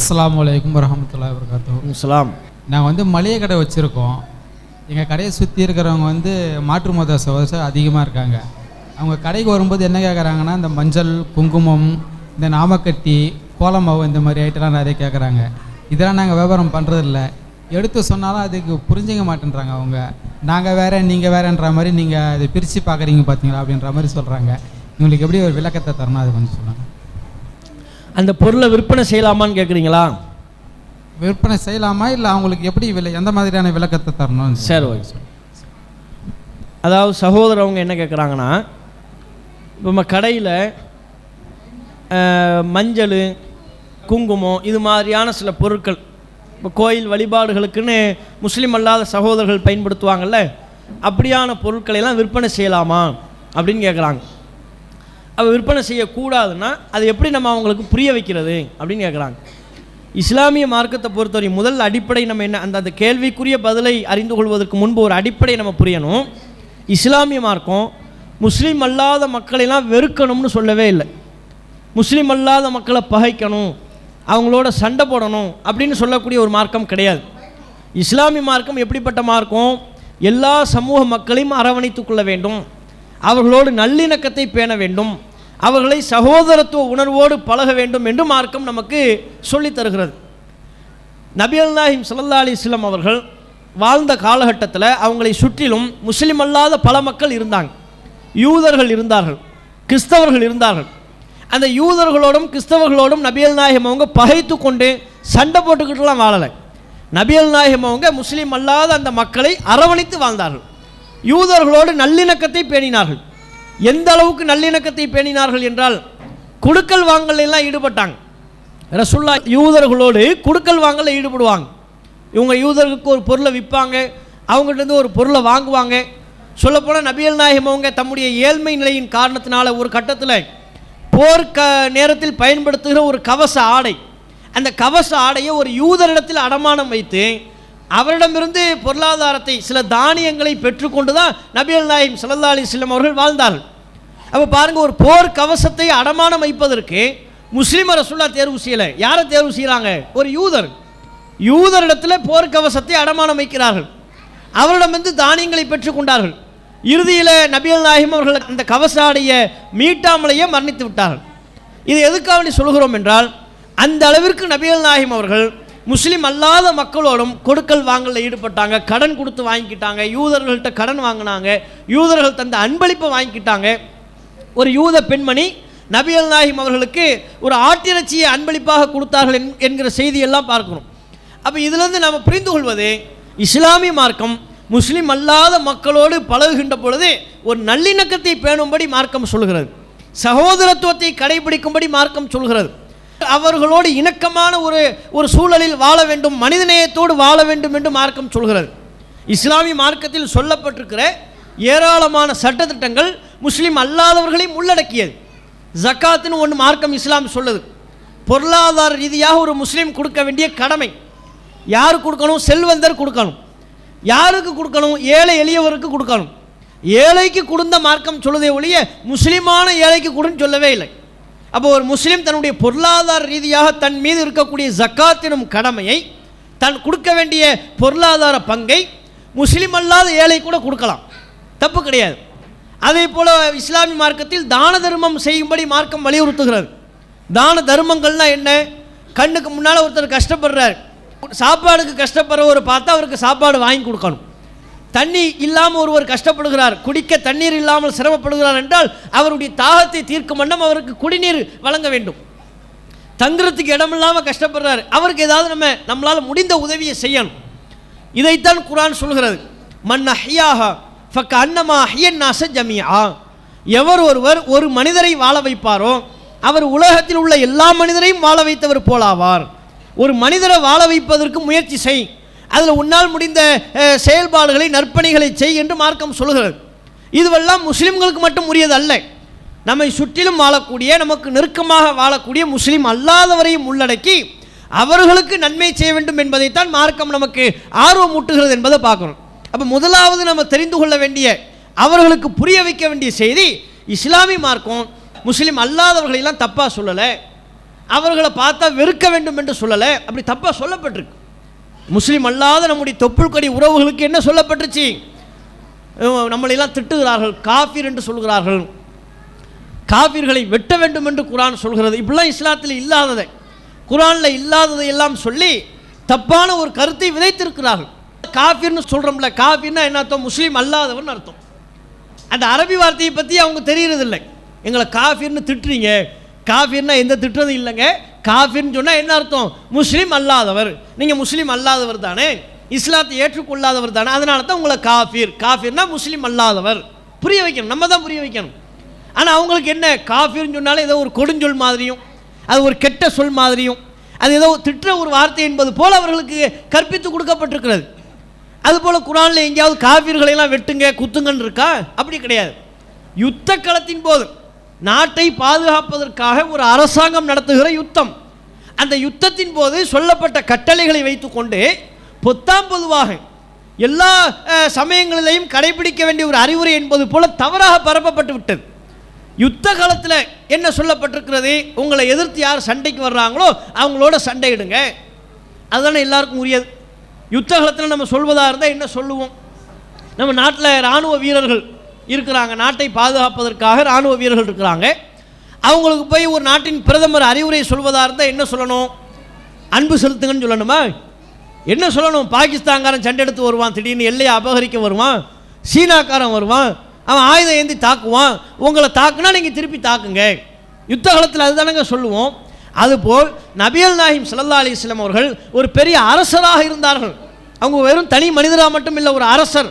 அஸ்ஸலாமு அலைக்கும் வரஹ்மத்துல்லாஹி வபரகாத்துஹு. அஸ்ஸலாம். நாங்கள் மளிகை கடை வச்சுருக்கோம். எங்கள் கடையை சுற்றி இருக்கிறவங்க மாற்று மத சகோதரர் அதிகமாக இருக்காங்க. அவங்க கடைக்கு வரும்போது என்ன கேட்குறாங்கன்னா, இந்த மஞ்சள், குங்குமம், இந்த நாமக்கட்டி, கோலமாவு, இந்த மாதிரி ஐட்டம்லாம் நிறைய கேட்குறாங்க. இதெல்லாம் நாங்கள் வியாபாரம் பண்ணுறதில்ல. எடுத்து சொன்னாலும் அதுக்கு புரிஞ்சிக்க மாட்டேன்றாங்க. அவங்க நாங்கள் வேறு நீங்கள் வேறுன்ற மாதிரி நீங்கள் அதை பிரித்து பார்க்குறீங்க பார்த்தீங்களா அப்படின்ற மாதிரி சொல்கிறாங்க. இவங்களுக்கு எப்படி ஒரு விளக்கத்தை தரணும், அது கொஞ்சம் சொல்லுங்கள். அந்த பொருளை விற்பனை செய்யலாமான்னு கேட்குறீங்களா? விற்பனை செய்யலாமா, இல்லை அவங்களுக்கு எப்படி எந்த மாதிரியான விளக்கத்தை தரணும்? சரி, ஓகே சார். அதாவது சகோதரர் அவங்க என்ன கேட்குறாங்கன்னா, இப்போ நம்ம கடையில் மஞ்சள், குங்குமம் இது மாதிரியான சில பொருட்கள் இப்போ கோயில் வழிபாடுகளுக்குன்னு முஸ்லீம் அல்லாத சகோதரர்கள் பயன்படுத்துவாங்கள்ல, அப்படியான பொருட்களையெல்லாம் விற்பனை செய்யலாமா அப்படின்னு கேட்குறாங்க. அப்போ விற்பனை செய்யக்கூடாதுன்னா அது எப்படி நம்ம அவங்களுக்கு புரிய வைக்கிறது அப்படின்னு கேட்குறாங்க. இஸ்லாமிய மார்க்கத்தை பொறுத்தவரை முதல் அடிப்படை நம்ம என்ன, அந்த கேள்விக்குரிய பதிலை அறிந்து கொள்வதற்கு முன்பு ஒரு அடிப்படை நம்ம புரியணும். இஸ்லாமிய மார்க்கம் முஸ்லீம் அல்லாத மக்களெல்லாம் வெறுக்கணும்னு சொல்லவே இல்லை. முஸ்லீம் அல்லாத மக்களை பகைக்கணும், அவங்களோட சண்டை போடணும் அப்படின்னு சொல்லக்கூடிய ஒரு மார்க்கம் கிடையாது. இஸ்லாமிய மார்க்கம் எப்படிப்பட்ட மார்க்கம்? எல்லா சமூக மக்களையும் அரவணைத்துக் கொள்ள வேண்டும், அவர்களோடு நல்லிணக்கத்தை பேண வேண்டும், அவர்களை சகோதரத்துவ உணர்வோடு பழக வேண்டும் என்று மார்க்கம் நமக்கு சொல்லித் தருகிறது. நபிகள் நாயகம் ஸல்லல்லாஹு அலைஹி வஸல்லம் அவர்கள் வாழ்ந்த காலகட்டத்தில் அவங்களை சுற்றிலும் முஸ்லிம் அல்லாத பல மக்கள் இருந்தாங்க. யூதர்கள் இருந்தார்கள், கிறிஸ்தவர்கள் இருந்தார்கள். அந்த யூதர்களோடும் கிறிஸ்தவர்களோடும் நபிகள் நாயகம் அவங்க பகைத்து கொண்டு சண்டை போட்டுக்கிட்டுலாம் வாழலை. நபிகள் நாயகம் அவங்க முஸ்லீம் அல்லாத அந்த மக்களை அரவணைத்து வாழ்ந்தார்கள். யூதர்களோடு நல்லிணக்கத்தை பேணினார்கள். எந்த அளவுக்கு நல்லிணக்கத்தை பேணினார்கள் என்றால், குடுக்கல் வாங்கல் எல்லாம் ஈடுபட்டாங்க. ரசூலுல்லாஹ் யூதர்களோடு குடுக்கல் வாங்கல ஈடுபடுவாங்க. இவங்க யூதர்களுக்கு ஒரு பொருளை விற்பாங்க, அவங்கள்ட்ட ஒரு பொருளை வாங்குவாங்க. சொல்லப்போனால் நபிகள் நாயகம் அவங்க தம்முடைய ஏழ்மை நிலையின் காரணத்தினால ஒரு கட்டத்தில் போர் நேரத்தில் பயன்படுத்துகிற ஒரு கவச ஆடை, அந்த கவச ஆடையை ஒரு யூதரிடத்தில் அடமானம் வைத்து அவரிடமிருந்து பொருளாதாரத்தை, சில தானியங்களை பெற்றுக்கொண்டு தான் நபிகள் நாயகம் ஸல்லல்லாஹு அலைஹி வஸல்லம் அவர்கள் வாழ்ந்தார்கள். அப்போ பாருங்கள், ஒரு போர் கவசத்தை அடமானம் வைப்பதற்கு முஸ்லீம் ரசூலுல்லாஹ் தேர்வு செய்யலை. யாரை தேர்வு செய்கிறாங்க? ஒரு யூதர். யூதரிடத்தில் போர் கவசத்தை அடமானம் வைக்கிறார்கள், அவரிடமிருந்து தானியங்களை பெற்றுக்கொண்டார்கள். இறுதியில் நபிகள் நாயகம் அவர்கள் அந்த கவச ஆடையை மீட்டாமலேயே மரணித்து விட்டார்கள். இது எதுக்காக சொல்கிறோம் என்றால், அந்த அளவிற்கு நபிகள் நாயகம் அவர்கள் முஸ்லீம் அல்லாத மக்களோடும் கொடுக்கல் வாங்கலில் ஈடுபட்டாங்க. கடன் கொடுத்து வாங்கிக்கிட்டாங்க, யூதர்கள்ட்ட கடன் வாங்கினாங்க, யூதர்கள் தந்த அன்பளிப்பை வாங்கிக்கிட்டாங்க. ஒரு யூத பெண்மணி நபிகள் நாயகம் அவர்களுக்கு ஒரு ஆட்டிறைச்சியை அன்பளிப்பாக கொடுத்தார்கள் என்கிற செய்தியெல்லாம் பார்க்கணும். அப்போ இதிலிருந்து நாம் புரிந்து கொள்வது, இஸ்லாமிய மார்க்கம் முஸ்லீம் அல்லாத மக்களோடு பழகுகின்ற பொழுது ஒரு நல்லிணக்கத்தை பேணும்படி மார்க்கம் சொல்கிறது, சகோதரத்துவத்தை கடைபிடிக்கும்படி மார்க்கம் சொல்கிறது, அவர்களோடு இணக்கமான ஒரு சூழலில் வாழ வேண்டும், மனிதநேயத்தோடு வாழ வேண்டும் என்று மார்க்கம் சொல்கிறது. இஸ்லாமிய மார்க்கத்தில் சொல்லப்பட்டிருக்கிற ஏராளமான சட்டத்திட்டங்கள் முஸ்லீம் அல்லாதவர்களையும் உள்ளடக்கியது. ஜக்காத்துன்னு ஒன்று மார்க்கம் இஸ்லாம் சொல்லுது. பொருளாதார ரீதியாக ஒரு முஸ்லீம் கொடுக்க வேண்டிய கடமை. யாரு கொடுக்கணும்? செல்வந்தர் கொடுக்கணும். யாருக்கு கொடுக்கணும்? ஏழை எளியவருக்கு கொடுக்கணும். ஏழைக்கு கொடுத்த மார்க்கம் சொல்லுதே ஒழிய முஸ்லீமான ஏழைக்கு கொடுன்னு சொல்லவே இல்லை. அப்போ ஒரு முஸ்லீம் தன்னுடைய பொருளாதார ரீதியாக தன் மீது இருக்கக்கூடிய ஜக்காத் எனும் கடமையை, தன் கொடுக்க வேண்டிய பொருளாதார பங்கை முஸ்லீம் அல்லாத ஏழை கூட கொடுக்கலாம், தப்பு கிடையாது. அதே போல் இஸ்லாமிய மார்க்கத்தில் தான தர்மம் செய்யும்படி மார்க்கம் வலியுறுத்துகிறது. தான தர்மங்கள்னா என்ன? கண்ணுக்கு முன்னால் ஒருத்தர் கஷ்டப்படுறார், சாப்பாடுக்கு கஷ்டப்படுறவர் பார்த்தா அவருக்கு சாப்பாடு வாங்கி கொடுக்கணும். தண்ணி இல்லாமல் ஒருவர் கஷ்டப்படுகிறார், குடிக்க தண்ணீர் இல்லாமல் சிரமப்படுகிறார் என்றால் அவருடைய தாகத்தை தீர்க்கும் வண்ணம் அவருக்கு குடிநீர் வழங்க வேண்டும். தங்குறதுக்கு இடமில்லாமல் கஷ்டப்படுறார், அவருக்கு ஏதாவது நம்மளால் முடிந்த உதவியை செய்யணும். இதைத்தான் குர்ஆன் சொல்கிறது. மன் அஹ்யாஹா ஃபக்கஅன்னமா அஹ்யன் நாஸ ஜமீஆ. எவர் ஒருவர் ஒரு மனிதரை வாழ வைப்பாரோ அவர் உலகத்தில் உள்ள எல்லா மனிதரையும் வாழ வைத்தவர் போலாவார். ஒரு மனிதரை வாழ வைப்பதற்கு முயற்சி செய், அதில் உன்னால் முடிந்த செயல்பாடுகளை, நற்பணிகளை செய் என்று மார்க்கம் சொல்கிறது. இதுவெல்லாம் முஸ்லிம்களுக்கு மட்டும் உரியது அல்ல. நம்மை சுற்றிலும் வாழக்கூடிய, நமக்கு நெருக்கமாக வாழக்கூடிய முஸ்லீம் அல்லாதவரையும் உள்ளடக்கி அவர்களுக்கு நன்மை செய்ய வேண்டும் என்பதைத்தான் மார்க்கம் நமக்கு ஆர்வம் ஊட்டுகிறது என்பதை பார்க்கணும். அப்போ முதலாவது நம்ம தெரிந்து கொள்ள வேண்டிய, அவர்களுக்கு புரிய வைக்க வேண்டிய செய்தி, இஸ்லாமிய மார்க்கம் முஸ்லீம் அல்லாதவர்களெல்லாம் தப்பாக சொல்லலை. அவர்களை பார்த்தா வெறுக்க வேண்டும் என்று சொல்லலை, அப்படி தப்பாக சொல்லப்பட்டிருக்கு. முஸ்லீம் அல்லாத நம்முடைய தொப்புள் கொடி உறவுகளுக்கு என்ன சொல்லப்பட்டுச்சு? நம்மளெல்லாம் திட்டுகிறார்கள், காஃபிர் என்று சொல்கிறார்கள், காஃபிர்களை வெட்ட வேண்டும் என்று குர்ஆன் சொல்கிறது. இப்படிலாம் இஸ்லாத்தில் இல்லாததை, குர்ஆனில் இல்லாததை எல்லாம் சொல்லி தப்பான ஒரு கருத்தை விதைத்திருக்கிறார்கள். காஃபிர்னு சொல்கிறோம்ல, காஃபிர்னா என்ன அர்த்தம்? முஸ்லீம் அல்லாதவன் அர்த்தம். அந்த அரபி வார்த்தையை பற்றி அவங்க தெரியறதில்லை. எங்களை காஃபிர்னு திட்டுறீங்க, காஃபிர்னா எந்த திட்டுறதும் இல்லைங்க. காஃபிர்னு சொன்னால் என்ன அர்த்தம்? முஸ்லீம் அல்லாதவர். நீங்கள் முஸ்லீம் அல்லாதவர் தானே, இஸ்லாத்தை ஏற்றுக்கொள்ளாதவர் தானே, அதனால தான் உங்களை காஃபிர். காஃபிர்னா முஸ்லீம் அல்லாதவர். புரிய வைக்கணும், நம்ம தான் புரிய வைக்கணும். ஆனால் அவங்களுக்கு என்ன, காஃபிர்னு சொன்னாலே ஏதோ ஒரு கொடுஞ்சொல் மாதிரியும், அது ஒரு கெட்ட சொல் மாதிரியும், அது ஏதோ திட்டுற ஒரு வார்த்தை என்பது போல் அவர்களுக்கு கற்பித்து கொடுக்கப்பட்டிருக்கிறது. அதுபோல் குர்ஆனில் எங்கேயாவது காஃபிர்களையெல்லாம் வெட்டுங்க குத்துங்கன்னு இருக்கா? அப்படி கிடையாது. யுத்த களத்தின் போது நாட்டை பாதுகாப்பதற்காக ஒரு அரசாங்கம் நடத்துகிற யுத்தம், அந்த யுத்தத்தின் போது சொல்லப்பட்ட கட்டளைகளை வைத்துக்கொண்டு பொத்தாம் பொதுவாக எல்லா சமயங்களிலையும் கடைபிடிக்க வேண்டிய ஒரு அறிவுரை என்பது போல தவறாக பரப்பப்பட்டு விட்டது. யுத்த காலத்தில் என்ன சொல்லப்பட்டிருக்கிறது? உங்களை எதிர்த்து யார் சண்டைக்கு வர்றாங்களோ அவங்களோட சண்டையிடுங்க, அதுதானே எல்லாருக்கும் உரியது. யுத்த காலத்தில் நம்ம சொல்வதாக இருந்தால் என்ன சொல்லுவோம்? நம்ம நாட்டில் இராணுவ வீரர்கள் இருக்கிறாங்க, நாட்டை பாதுகாப்பதற்காக இராணுவ வீரர்கள் இருக்கிறாங்க. அவங்களுக்கு போய் ஒரு நாட்டின் பிரதமர் அறிவுரை சொல்வதாக இருந்தால் என்ன சொல்லணும்? அன்பு செலுத்துங்கன்னு சொல்லணுமா? என்ன சொல்லணும்? பாகிஸ்தான்காரன் சண்டை எடுத்து வருவான், திடீர்னு எல்லையை அபகரிக்க வருவான், சீனாக்காரன் வருவான், அவன் ஆயுதம் ஏந்தி தாக்குவான், உங்களை தாக்குனா நீங்கள் திருப்பி தாக்குங்க. யுத்த காலத்தில் அதுதானங்க சொல்லுவோம். அதுபோல் நபிகள் நாயகம் ஸல்லல்லாஹு அலைஹி வஸல்லம் அவர்கள் ஒரு பெரிய அரசராக இருந்தார்கள். அவங்க வெறும் தனி மனிதராக மட்டும் இல்லை, ஒரு அரசர்,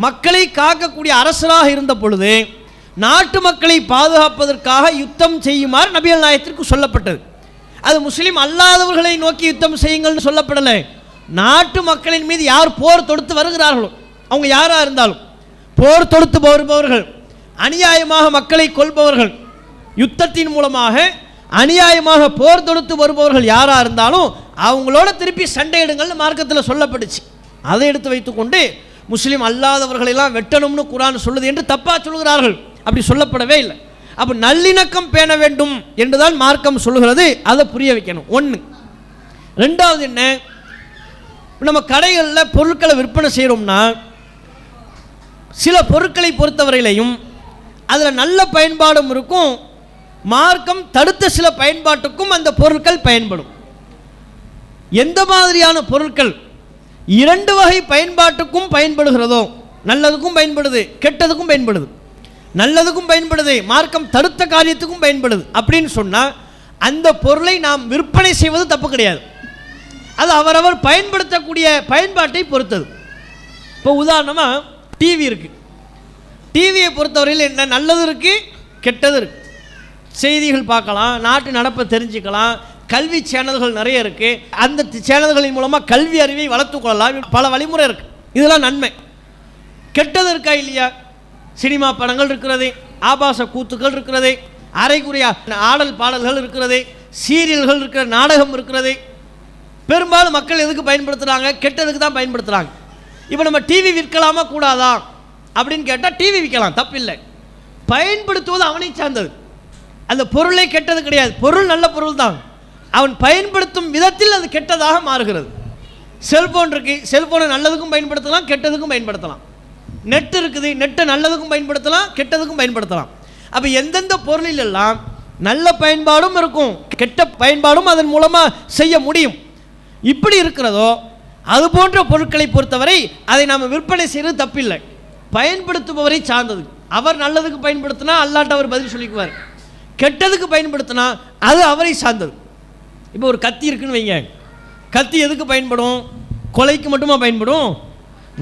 மக்களை காக்கக்கூடிய அரசராக இருந்த பொழுது நாட்டு மக்களை பாதுகாப்பதற்காக யுத்தம் செய்யுமாறு நபிகள் நாயகத்திற்கு சொல்லப்பட்டது. அது முஸ்லீம் அல்லாதவர்களை நோக்கி யுத்தம் செய்யுங்கள்னு சொல்லப்படலை. நாட்டு மக்களின் மீது யார் போர் தொடுத்து வருகிறார்களோ, அவங்க யாராக இருந்தாலும், போர் தொடுத்து வருபவர்கள், அநியாயமாக மக்களை கொல்பவர்கள், யுத்தத்தின் மூலமாக அநியாயமாக போர் தொடுத்து வருபவர்கள் யாராக இருந்தாலும் அவங்களோட திருப்பி சண்டையிடுங்கள்னு மார்க்கத்தில் சொல்லப்பட்டுச்சு. அதை எடுத்து வைத்துக்கொண்டு முஸ்லீம் அல்லாதவர்களெல்லாம் வெட்டணும்னு குர்ஆன் சொல்லுது என்று தப்பாக சொல்கிறார்கள். அப்படி சொல்லப்படவே இல்லை. அப்போ நல்லிணக்கம் பேண வேண்டும் என்றுதான் மார்க்கம் சொல்லுகிறது. அதை புரிய வைக்கணும். ஒன்று. ரெண்டாவது என்ன, நம்ம கடைகளில் பொருட்களை விற்பனை செய்கிறோம்னா சில பொருட்களை பொறுத்தவரையிலையும் அதில் நல்ல பயன்பாடும் இருக்கும், மார்க்கம் தடுத்த சில பயன்பாட்டுக்கும் அந்த பொருட்கள் பயன்படும். எந்த மாதிரியான பொருட்கள் இரண்டு வகை பயன்பாட்டுக்கும் பயன்படுகிறதோ, நல்லதுக்கும் பயன்படுது, கெட்டதுக்கும் பயன்படுது, நல்லதுக்கும் பயன்படுது, மார்க்கம் தடுத்த காரியத்துக்கும் பயன்படுது அப்படின்னு சொன்னால் அந்த பொருளை நாம் விற்பனை செய்வது தப்பு கிடையாது. அது அவரவர் பயன்படுத்தக்கூடிய பயன்பாட்டை பொறுத்தது. இப்போ உதாரணமாக டிவி இருக்குது. டிவியை பொறுத்தவரையில் என்ன, நல்லது இருக்குது, கெட்டது இருக்குது. செய்திகள் பார்க்கலாம், நாட்டு நடப்பை தெரிஞ்சுக்கலாம், கல்வி சேனல்கள் நிறைய இருக்குது, அந்த சேனல்களின் மூலமாக கல்வி அறிவை வளர்த்துக்கொள்ளலாம், பல வழிமுறை இருக்குது. இதெல்லாம் நன்மை. கெட்டது இருக்கா இல்லையா? சினிமா படங்கள் இருக்கிறது, ஆபாச கூத்துக்கள் இருக்கிறது, அரைக்குறைய ஆடல் பாடல்கள் இருக்கிறது, சீரியல்கள் இருக்கிற, நாடகம் இருக்கிறது. பெரும்பாலும் மக்கள் எதுக்கு பயன்படுத்துகிறாங்க? கெட்டதுக்கு தான் பயன்படுத்துகிறாங்க. இப்போ நம்ம டிவி விற்கலாமா கூடாதா அப்படின்னு கேட்டால் டிவி விற்கலாம், தப்பில்லை. பயன்படுத்துவது அவனை சார்ந்தது. அந்த பொருளே கெட்டது கிடையாது, பொருள் நல்ல பொருள் தான், அவன் பயன்படுத்தும் விதத்தில் அது கெட்டதாக மாறுகிறது. செல்ஃபோன் இருக்குது, செல்ஃபோனை நல்லதுக்கும் பயன்படுத்தலாம், கெட்டதுக்கும் பயன்படுத்தலாம். நெட் இருக்குது, நெட்டை நல்லதுக்கும் பயன்படுத்தலாம், கெட்டதுக்கும் பயன்படுத்தலாம். அப்போ எந்தெந்த பொருளிலெல்லாம் நல்ல பயன்பாடும் இருக்கும், கெட்ட பயன்பாடும் அதன் மூலமாக செய்ய முடியும், இப்படி இருக்கிறதோ அது போன்ற பொருட்களை பொறுத்தவரை அதை நாம் விற்பனை செய்கிறது தப்பில்லை. பயன்படுத்துபவரை சார்ந்தது. அவர் நல்லதுக்கு பயன்படுத்தினா அல்லாட்ட அவர் பதில் சொல்லிக்குவார், கெட்டதுக்கு பயன்படுத்தினா அது அவரை சார்ந்தது. இப்போ ஒரு கத்தி இருக்குன்னு வைங்க, கத்தி எதுக்கு பயன்படும்? கொலைக்கு மட்டுமா பயன்படும்?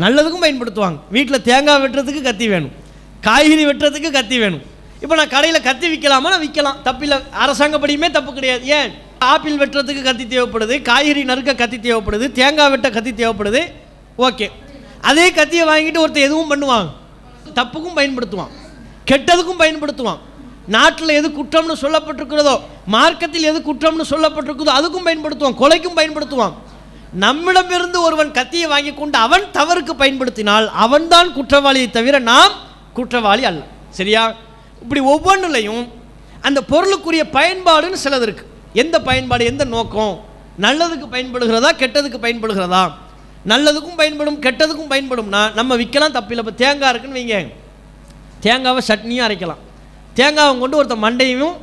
நல்லதுக்கும் பயன்படுத்துவாங்க. வீட்டில் தேங்காய் வெட்டுறதுக்கு கத்தி வேணும், காய்கறி வெட்டுறதுக்கு கத்தி வேணும். இப்போ நான் கடையில் கத்தி விற்கலாமா? நான் விற்கலாம், தப்பில்லை, அரசாங்கப்படியுமே தப்பு கிடையாது. ஏன்? ஆப்பிள் வெட்டுறதுக்கு கத்தி தேவைப்படுது, காய்கறி நறுக்க கத்தி தேவைப்படுது, தேங்காய் வெட்ட கத்தி தேவைப்படுது, ஓகே. அதே கத்தியை வாங்கிட்டு ஒருத்தர் எதுவும் பண்ணுவான், தப்புக்கும் பயன்படுத்துவான், கெட்டதுக்கும் பயன்படுத்துவான். நாட்டில் எது குற்றம்னு சொல்லப்பட்டிருக்கிறதோ, மார்க்கத்தில் எது குற்றம்னு சொல்லப்பட்டிருக்கிறதோ அதுக்கும் பயன்படுத்துவான், கொலைக்கும் பயன்படுத்துவான். நம்மிடமிருந்து ஒருவன் கத்தியை வாங்கி கொண்டு அவன் தவறுக்கு பயன்படுத்தினால் அவன்தான் குற்றவாளியை தவிர நாம் குற்றவாளி அல்ல. சரியா? இப்படி ஒவ்வொன்றிலையும் அந்த பொருளுக்குரிய பயன்பாடுன்னு சிலது இருக்கு. எந்த பயன்பாடு, எந்த நோக்கம், நல்லதுக்கு பயன்படுகிறதா கெட்டதுக்கு பயன்படுகிறதா? நல்லதுக்கும் பயன்படும் கெட்டதுக்கும் பயன்படும்னா நம்ம விற்கலாம், தப்பில்லை. இப்போ தேங்காய் இருக்குன்னு வைங்க, தேங்காவை சட்னியும் அரைக்கலாம், தேங்காவை கொண்டு ஒருத்தர் மண்டையும்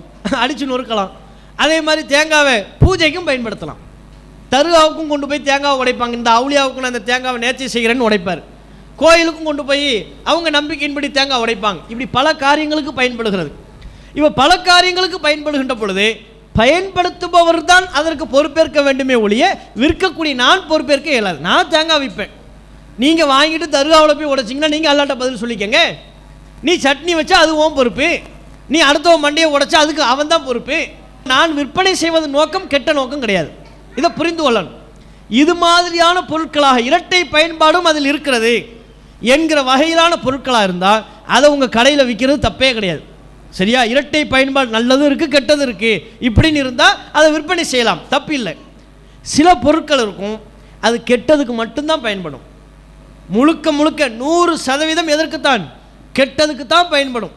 அடித்து நொறுக்கலாம். அதே மாதிரி தேங்காவை பூஜைக்கும் பயன்படுத்தலாம். தர்காவுக்கும் கொண்டு போய் தேங்காவை உடைப்பாங்க. இந்த அவுளியாவுக்கு நான் அந்த தேங்காவை நேர்ச்சி செய்கிறேன்னு உடைப்பார். கோயிலுக்கும் கொண்டு போய் அவங்க நம்பிக்கையின்படி தேங்காய் உடைப்பாங்க. இப்படி பல காரியங்களுக்கு பயன்படுகிறது. இப்போ பல காரியங்களுக்கு பயன்படுகின்ற பொழுது பயன்படுத்துபவர் தான் அதற்கு பொறுப்பேற்க வேண்டுமே ஒழிய விற்கக்கூடிய நான் பொறுப்பேற்க இயலாது. நான் தேங்காய் விற்பேன், நீங்கள் வாங்கிட்டு தர்காவில் போய் உடைச்சிங்கன்னா நீங்கள் அல்லாட்ட பதில் சொல்லிக்கங்க. நீ சட்னி வச்சா அது உன் பொறுப்பு, நீ அடுத்தவன் மண்டையை உடைச்சா அதுக்கு அவன் தான் பொறுப்பு. நான் விற்பனை செய்வது நோக்கம் கெட்ட நோக்கம் கிடையாது. இதை புரிந்து கொள்ளணும். இது மாதிரியான பொருட்களாக இரட்டை பயன்பாடும் அதில் இருக்கிறது என்கிற வகையிலான பொருட்களாக இருந்தால் அதை உங்கள் கடையில் விற்கிறது தப்பே கிடையாது. சரியா? இரட்டை பயன்பாடு நல்லதும் இருக்குது கெட்டதும் இருக்குது இப்படின்னு இருந்தால் அதை விற்பனை செய்யலாம், தப்பு இல்லை. சில பொருட்கள் இருக்கும் அது கெட்டதுக்கு மட்டும்தான் பயன்படும். முழுக்க முழுக்க 100% எதற்குத்தான்? கெட்டதுக்கு தான் பயன்படும்.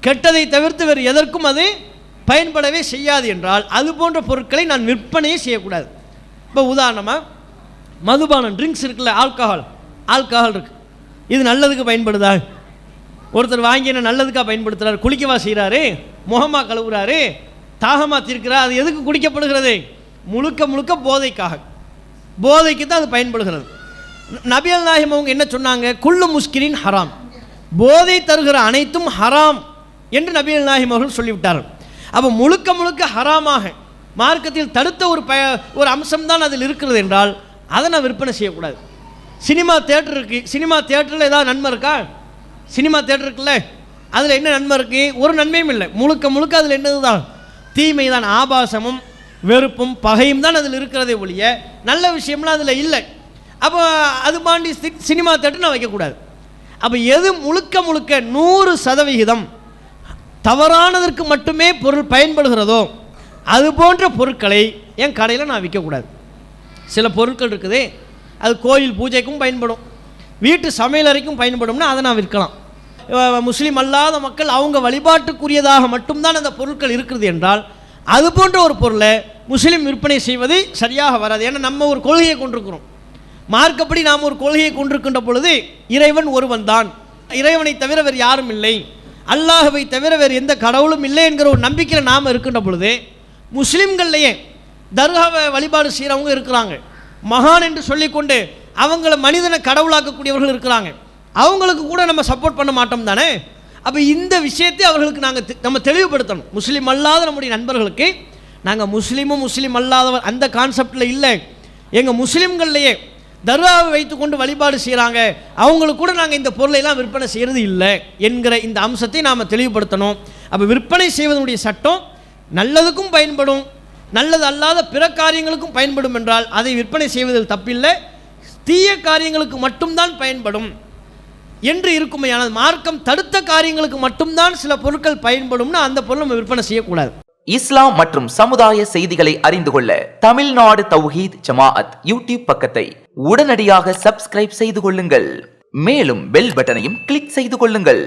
கெட்டதை தவிர்த்து வேறு எதற்கும் அது பயன்படவே செய்யாது என்றால் அது போன்ற பொருட்களை நான் விற்பனையே செய்யக்கூடாது. இப்போ உதாரணமாக மதுபானம், ட்ரிங்க்ஸ் இருக்குல்ல, ஆல்கஹால் இருக்குது. இது நல்லதுக்கு பயன்படுதா? ஒருத்தர் வாங்கி என்ன நல்லதுக்காக பயன்படுத்துகிறார்? குளிக்கவா செய்கிறாரு? முகமாக கழுவுறாரு? தாகமாக தீர்க்கிறார்? அது எதுக்கு குடிக்கப்படுகிறது? முழுக்க முழுக்க போதைக்கு தான் அது பயன்படுகிறது. நபிகள் நாயகம் அவங்க என்ன சொன்னாங்க? குல்லு முஸ்கிரின் ஹராம், போதை தருகிற அனைத்தும் ஹராம் என்று நபிகள் நாயகம் அவர்கள் சொல்லிவிட்டார்கள். அப்போ முழுக்க முழுக்க ஹராமாக மார்க்கத்தில் தடுத்த ஒரு அம்சம்தான் அதில் இருக்கிறது என்றால் அதை நான் விற்பனை செய்யக்கூடாது. சினிமா தேட்டர் இருக்குது, சினிமா தேட்டரில் ஏதாவது நன்மை இருக்கா? சினிமா தேட்டர் இருக்குல்ல, அதில் என்ன நன்மை இருக்குது? ஒரு நன்மையும் இல்லை. முழுக்க முழுக்க அதில் என்னது தான்? தீமை தான். ஆபாசமும் வெறுப்பும் பகையும் தான் அதில் இருக்கிறதே ஒழிய நல்ல விஷயம்லாம் அதில் இல்லை. அப்போ அது பாண்டி சினிமா தேட்டர் நான் வைக்கக்கூடாது. அப்போ எது முழுக்க முழுக்க 100% தவறானதற்கு மட்டுமே பொருள் பயன்படுகிறதோ அது போன்ற பொருட்களை என் கடையில் நான் விற்கக்கூடாது. சில பொருட்கள் இருக்குது அது கோயில் பூஜைக்கும் பயன்படும், வீட்டு சமையலறைக்கும் பயன்படும்னா அதை நான் விற்கலாம். முஸ்லீம் அல்லாத மக்கள் அவங்க வழிபாட்டுக்குரியதாக மட்டும்தான் அந்த பொருட்கள் இருக்கிறது என்றால் அது போன்ற ஒரு பொருளை முஸ்லீம் விற்பனை செய்வது சரியாக வராது. ஏன்னா நம்ம ஒரு கொள்கையை கொண்டிருக்கிறோம். மார்க்கப்படி நாம் ஒரு கொள்கையை கொண்டிருக்கின்ற பொழுது இறைவன் ஒருவன் தான், இறைவனை தவிர வேறு யாரும் இல்லை, அல்லாஹ்வை தவிர வேறு எந்த கடவுளும் இல்லை என்கிற ஒரு நம்பிக்கையில் நாம் இருக்கின்ற பொழுது முஸ்லீம்கள்லையே தர்காவை வழிபாடு செய்கிறவங்க இருக்கிறாங்க, மகான் என்று சொல்லிக்கொண்டு அவங்கள மனிதனை கடவுளாக்கக்கூடியவர்கள் இருக்கிறாங்க. அவங்களுக்கு கூட நம்ம சப்போர்ட் பண்ண மாட்டோம் தானே? அப்போ இந்த விஷயத்தை அவர்களுக்கு நம்ம தெளிவுபடுத்தணும். முஸ்லீம் அல்லாத நம்முடைய நண்பர்களுக்கு நாங்கள் முஸ்லீம் அல்லாதவர் அந்த கான்செப்டில் இல்லை. எங்கள் முஸ்லீம்கள்லையே தர்காவை வைத்துக்கொண்டு வழிபாடு செய்கிறாங்க, அவங்களுக்கு கூட நாங்கள் இந்த பொருளையெல்லாம் விற்பனை செய்கிறது இல்லை என்கிற இந்த அம்சத்தை நாம் தெளிவுபடுத்தணும். அப்போ விற்பனை செய்வதனுடைய சட்டம் நல்லதுக்கும் பயன்படும், நல்லது அல்லாத பிற காரியங்களுக்கும் பயன்படும் என்றால் அதை விற்பனை செய்வதில் தப்பில்லை. தீய காரியங்களுக்கு மட்டும்தான் பயன்படும் என்று இருக்குமையானது, மார்க்கம் தடுத்த காரியங்களுக்கு மட்டும்தான் சில பொருட்கள் பயன்படும்னா அந்த பொருள் நம்ம விற்பனை செய்யக்கூடாது. இஸ்லாம் மற்றும் சமுதாய செய்திகளை அறிந்து கொள்ள தமிழ்நாடு தௌஹீத் ஜமாஅத் யூடியூப் பக்கத்தை உடனடியாக சப்ஸ்கிரைப் செய்து கொள்ளுங்கள். மேலும் பெல் பட்டனையும் கிளிக் செய்து கொள்ளுங்கள்.